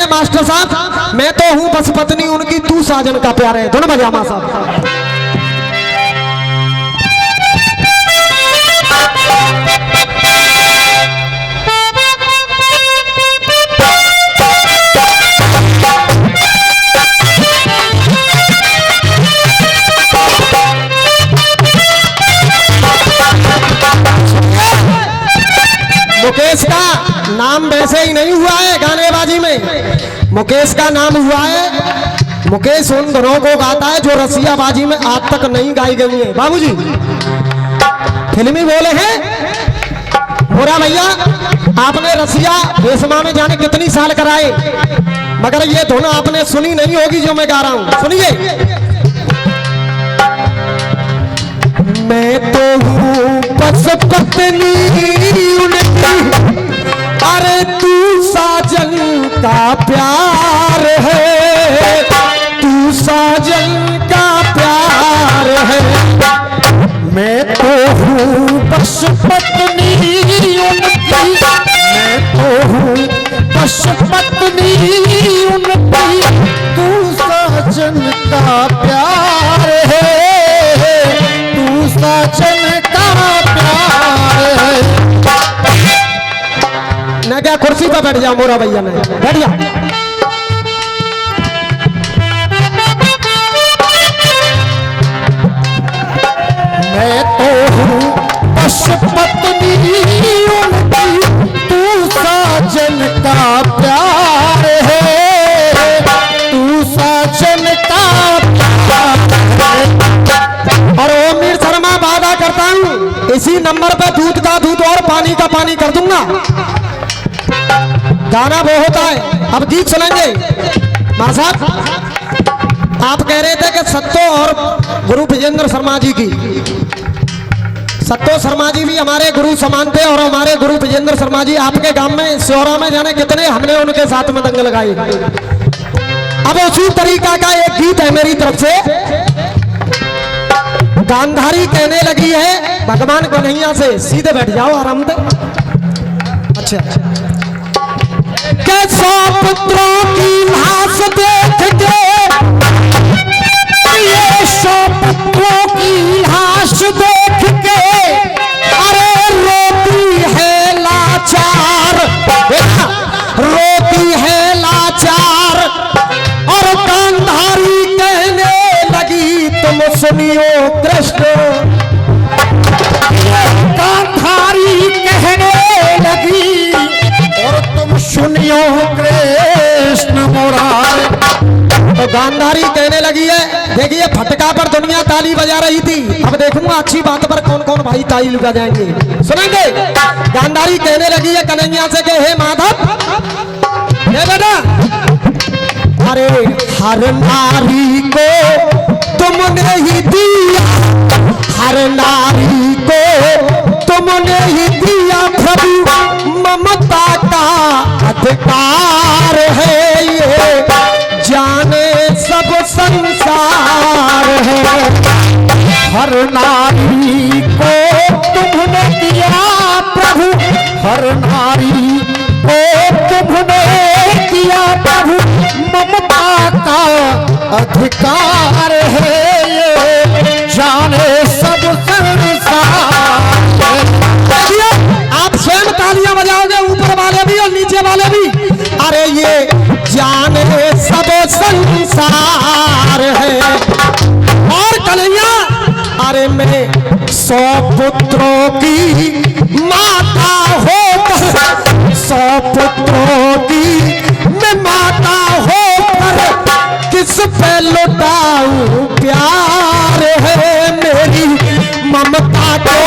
Master साहब, मैं तो हूँ बस पत्नी उनकी, तू साजन का प्यार है। धुन बजा मां साहब। मुकेश का नाम वैसे ही नहीं हुआ है गानेबाजी में, मुकेश का नाम हुआ है, मुकेश उन धुनों को गाता है जो रसियाबाजी में आज तक नहीं गाई गई है। बाबूजी फिल्मी बोले हैं, मोरा भैया आपने रसिया रेशमा में जाने कितनी साल कराए, मगर ये धुन आपने सुनी नहीं होगी जो मैं गा रहा हूं। सुनिए। मैं तो हूँ बस पत्नी उनकी, अरे तू साजन का प्यार है, तू साजन का प्यार है। मैं तो हूँ बस पत्नी उनकी, मैं तो हूँ बस पत्नी उनकी, तू साजन का प्यार है, तू साजन का प्यार है। ना क्या कुर्सी पर बैठ जा मोरा भैया, ने बैठ जा। मैं तो हूँ बस पत्नी उनकी, तू साजन का प्यार है, तू साजन का प्यार है। और ओम मीर शर्मा वादा करता हूँ इसी नंबर पे दूध का दूध और पानी का पानी कर दूंगा। गाना वो होता है। अब गीत सुनेंगे। मां साहब आप कह रहे थे कि सत्तो और गुरु विजेंद्र शर्मा जी की, सत्तो शर्मा जी भी हमारे गुरु समान थे और हमारे गुरु विजेंद्र शर्मा जी आपके गांव में सियोरा में जाने कितने हमने उनके साथ में दंगल लगाई। अब उसी तरीका का एक गीत है मेरी तरफ से। गांधारी कहने लगी है भगवान कन्हैया से, सीधे बैठ जाओ आराम से। अच्छा कैसा पुत्रों की लाश देख के, ये सौ पुत्रों की लाश देख के, अरे रोती है लाचार, रोती है लाचार। और गांधारी कहने लगी तुम सुनियो कृष्ण, गांधारी कहने लगी और तुम सुनियो कृष्ण मुरारे। तो गांधारी कहने लगी है, देखिए फटका पर दुनिया ताली बजा रही थी, अब देखूंगा अच्छी बात पर कौन कौन भाई ताली बजाएंगे। सुनेंगे। गांधारी कहने लगी है कन्हैया से कि हे माधव, हे बेटा, अरे हर नारी को तुमने ही दिया, हर नारी को तुमने ही दिया प्रभु, ममता का अधिकार है ये, जाने सब संसार है। हर नारी को तुमने दिया प्रभु, हर नारी को तुमने दिया प्रभु, ममता का अधिकार है ये, जाने सब संसार। आप स्वयं तालियां बजाओगे, ऊपर वाले भी और नीचे वाले भी। अरे ये जाने सब संसार है। और कन्हैया, अरे मैं 100 पुत्रों की माता होकर, 100 पुत्रों की मैं माता होकर, किस पे लुटाऊं प्यार है मेरी ममता को।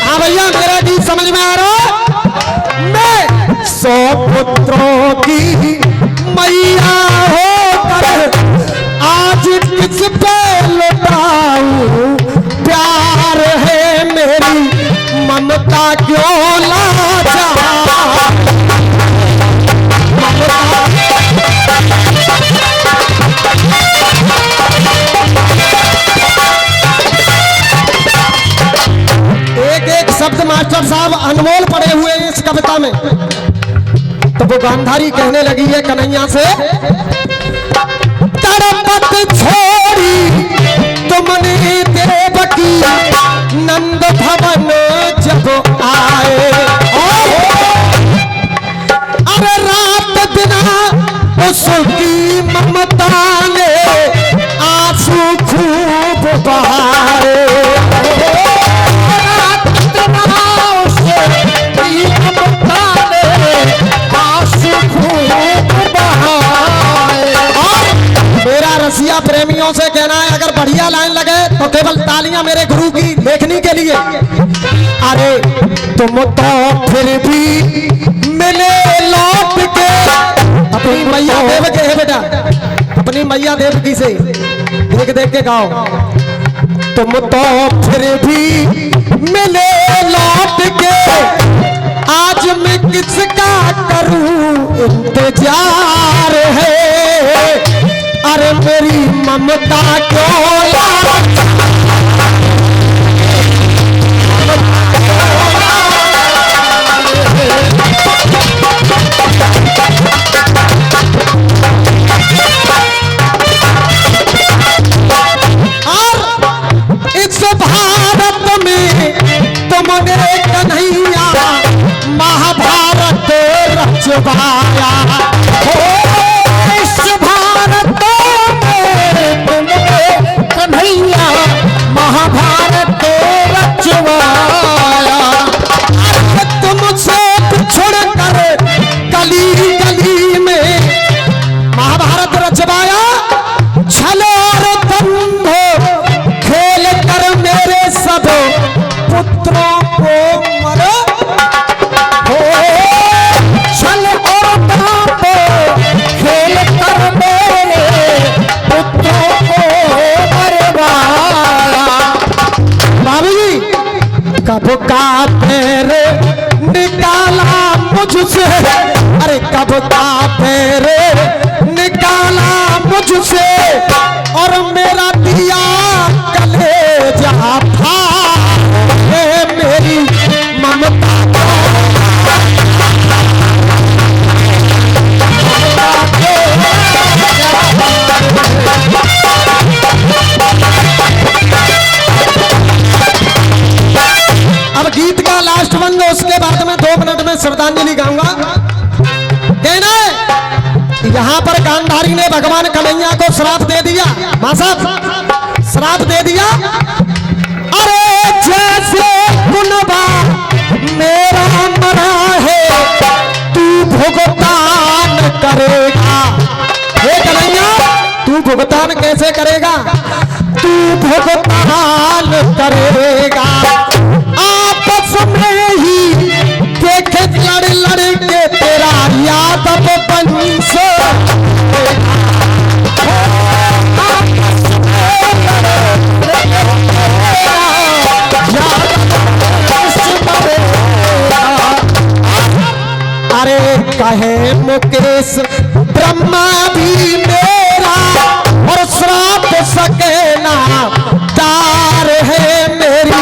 हाँ भैया मेरा गीत समझ में आ रहा है। मैं 100 गांधारी कहने लगी है कन्हैया से, तड़पत छोड़ी तुमने देवकी नंद भवन जब आए, अरे रात दिन उसकी ममता ने आंसू खूब बहाए, रात दिन उसकी ममता ने आंसू खूब बहाए। मेरा रसिया प्रेमियों से कहना है, अगर बढ़िया लाइन लगे तो केवल तालियां मेरे गुरु की लेखनी के लिए। अरे तुम तो फिर भी मिले लौट के अपनी मैया देव के, है बेटा अपनी मैया देवकी से देख देख के गाओ। तुम तो फिर भी मिले लौट के, आज मैं किसका करूं इंतजार है, अरे मेरी ममता क्यों यार भारत में तुमने कन्हैया महाभारत रचवाया, इस भारत में तुमने कन्हैया महाभारत रचवाया, तुमसे छोड़ कर गली गली में महाभारत रचवाया, छल और दंभ खेल कर मेरे सब पुत्रों को मरो, हो छल और दंभ खेल कर मेरे पुत्रों को मरवाया। बाबू जी कब का पैर निकाला मुझसे, अरे कब का पैर निकाला मुझसे, और मेरा दिया कलेजा फाड़े मेरी ममता अब गीत का लास्ट बंद, उसके बाद में 2 मिनट में श्रद्धांजलि गाऊंगा। कहना है यहाँ पर गांधारी ने भगवान कन्हैया को श्राप दे दिया, मां साहब श्राप दे दिया, अरे जैसे कुनबा मेरा मरा है तू भुगतान करेगा, हे कन्हैया तू भुगतान कैसे करेगा, तू भुगतान करेगा, आपस में ही देखे लड़ लड़ के तेरा यादव वंश, अरे कहे मुकेश ब्रह्मा भी मेरा और श्राप सकेना तार है मेरी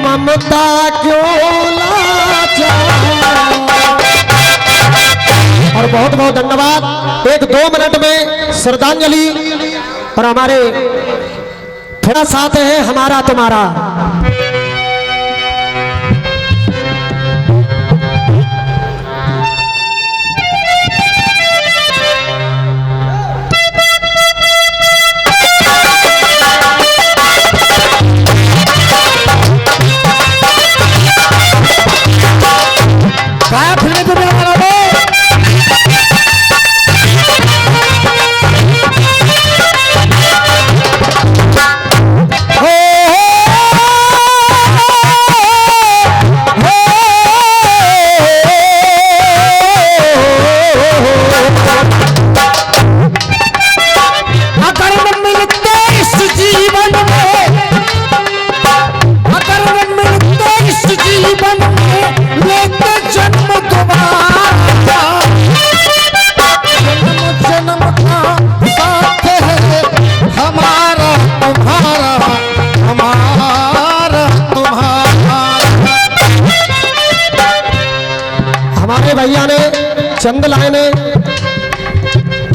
ममता क्यों लाचार। और बहुत बहुत धन्यवाद। 1-2 मिनट में श्रद्धांजलि और हमारे थोड़ा साथ है हमारा तुम्हारा। हो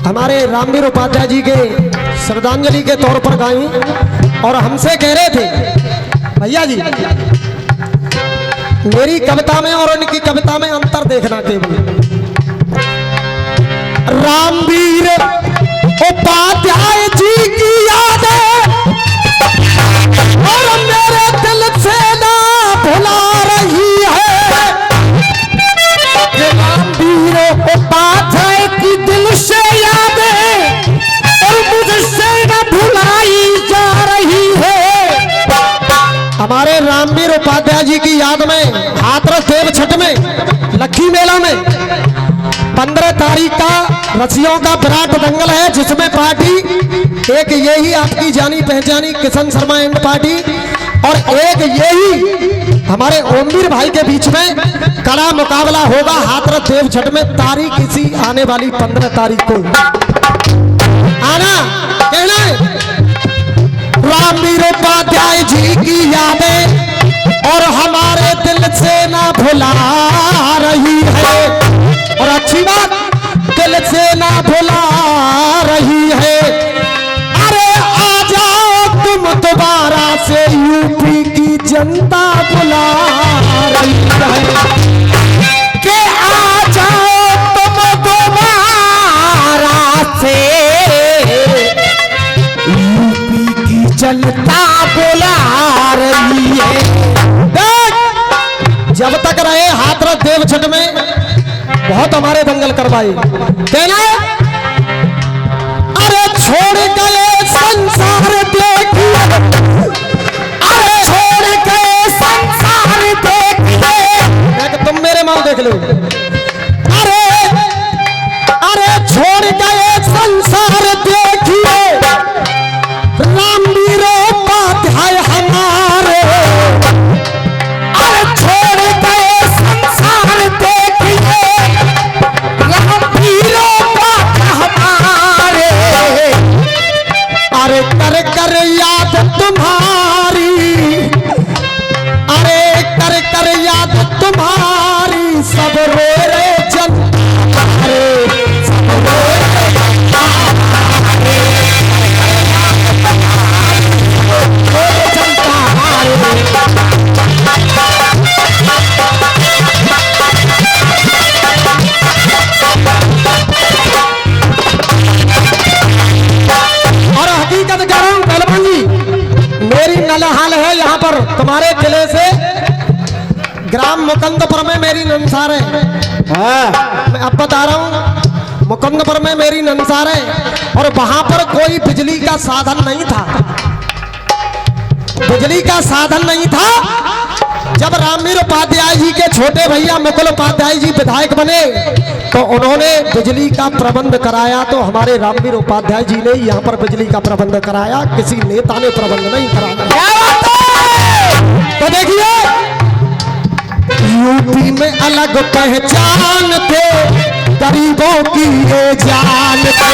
हमारे रामवीर उपाध्याय जी के श्रद्धांजलि के तौर पर गाई और हमसे कह रहे थे भैया जी मेरी कविता में और उनकी कविता में अंतर देखना केवल। रामवीर उपाध्याय जी की यादें और मेरे दिल से ना भुला रही है। रामवीर उपाध्याय की दिल से यादें और मुझसे ना भुलाई जा रही है। हमारे रामवीर उपाध्याय जी की याद में हाथरस देव छठ में लक्खी मेला में 15 तारीख का रसियों का विराट दंगल है, जिसमें पार्टी एक यही आपकी जानी पहचानी किशन शर्मा एंड पार्टी और एक यही हमारे ओमवीर भाई के बीच में कड़ा मुकाबला होगा हाथरस देव छठ में। तारीख इसी आने वाली 15 तारीख को आना कहना है। रामवीर उपाध्याय जी की यादें और हमारे दिल से ना भुला रही है और अच्छी बात दिल से ना भुला रही है। अरे आ जाओ तुम दोबारा से यूपी की जनता बुला रही है कि आ जाओ तुम दोबारा से यूपी की जनता बुला रही है। जब तक रहे हाथरस देव छठ में बहुत हमारे दंगल करवाए कहना है। अरे छोड़ गए संसार देखिए, अरे छोड़ गए संसार देखिए, तुम मेरे माँ देख लो। अरे छोड़ गए संसार देखिए, रामवीर उपाध्याय हमारे। अरे छोड़ गए संसार देखिए, रामवीर उपाध्याय हमारे। अरे कर कर याद तुम्हारी, अरे कर कर याद तुम्हारी सब रो रे जनता रे, सब रो रे जनता रे, रो रे जनता रे। और हकीकत कह रहा हूं पहलवान जी, मेरी नलहाल है यहाँ पर तुम्हारे किले से ग्राम मुकंदपुर में मेरी नंसार है। मैं अब बता रहा हूँ मुकंदपुर में मेरी नंसार है और वहां पर कोई बिजली का साधन नहीं था, बिजली का साधन नहीं था। जब रामवीर उपाध्याय जी के छोटे भैया मुकुल उपाध्याय जी विधायक बने तो उन्होंने बिजली का प्रबंध कराया। तो हमारे रामवीर उपाध्याय जी ने यहाँ पर बिजली का प्रबंध कराया, किसी नेता ने प्रबंध नहीं कराया। तो देखिए यूपी में अलग पहचान थे, गरीबों की ये जान थे,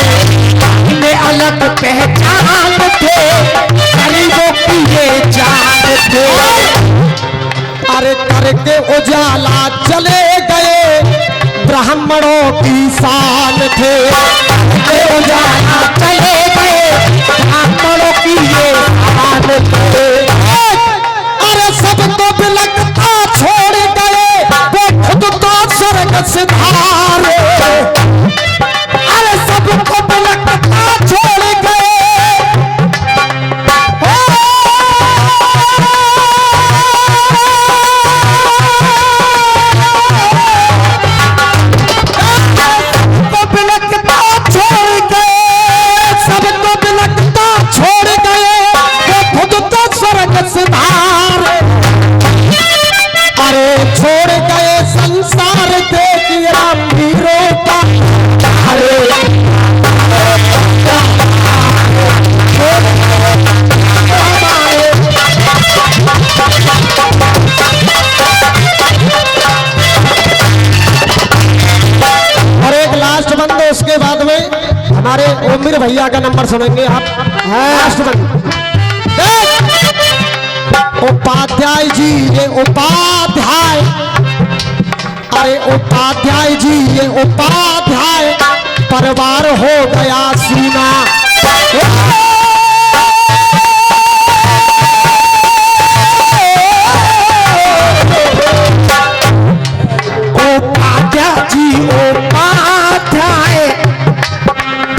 में अलग पहचान थे, गरीबों की ये जान थे। अरे करके उजाला चले गए ब्राह्मणों की शान थे, उजाला चले गए ब्राह्मणों की ये शान थे। अरे सबको बिलकता छोड़ गए वे खुद तो स्वर्ग सिधारे, अरे सबको बिलकता छोड़ गए। छोड़ गए संसार देखिए रामवीरों का, अरे और एक लास्ट बंद, उसके बाद में हमारे ओमवीर भैया का नंबर सुनेंगे आप। लास्ट बंद उपाध्याय जी, ये उपाध्याय, अरे उपाध्याय जी ये उपाध्याय परिवार हो गया सूना। उपाध्याय जी उपाध्याय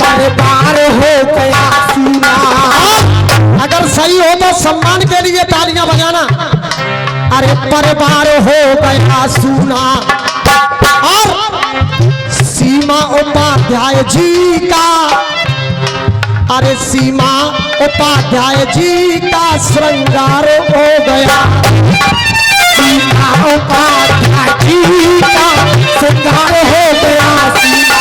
परिवार हो गया सूना। अगर सही हो तो सम्मान के लिए तालियां बजाना। अरे परिवार हो गया सूना। और सीमा उपाध्याय जी का, अरे सीमा उपाध्याय जी का श्रृंगार हो गया। सीमा उपाध्याय जी का श्रृंगार हो गया सीमा।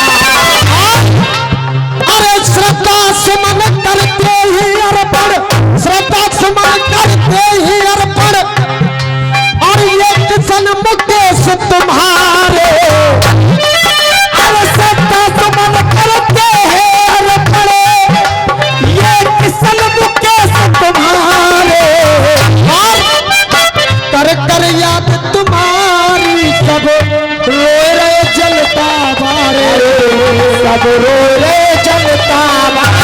अरे श्रद्धा सुमन करते ही अर्पण, श्रद्धा सुमन करते ही अर्पण। और ये किशन मुकेश तुम्हारे, अरे श्रद्धा सुमन करते हैं अर्पण। ये किशन मुकेश तुम्हारे। कर कर याद तुम्हारी सब रोए रे जनता बारे, सब रोए रे जनता बारे।